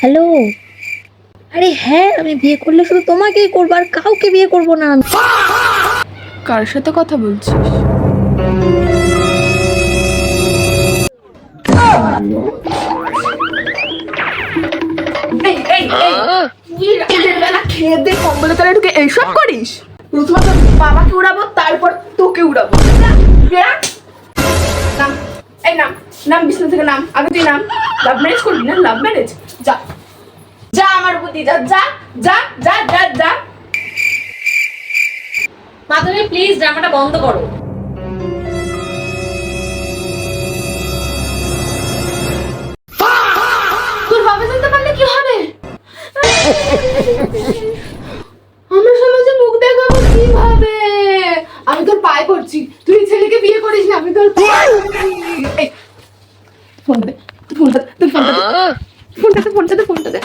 Hello. আরে হ্যাঁ, আমি বিয়ে করলে শুধু তোমাকেই করবো, আর কাউকে বিয়ে করবো না আমি। কার সাথে কথা বলছিস? তুই রাতের বেলা খেয়ে দিয়ে কম্বলের তলায় ঢুকে এইসব করিস? প্রথমত বাবাকে উড়াবো, তারপর তোকে উড়াবো। নাম, এই নাম, নাম বিছানা থেকে নাম। আগে তুই নাম। লাভ ম্যারেজ করবি না? Love marriage? যা যা আমার বুদ্ধি, যা যা যা যা যা যা। মা তুমি প্লিজ ড্রামাটা বন্ধ করো। তোর বাবা জানতে পারলে কি হবে? আমরা সমাজে মুখ দেখাবো কিভাবে? আমি তোর পায়ে পড়ছি, তুই ছেলেকে বিয়ে করিস না। আমি তোর ফোনটা দে, ফোনটা দে, ফোনটা দে, ফোনটা দে, ফোনটা দে।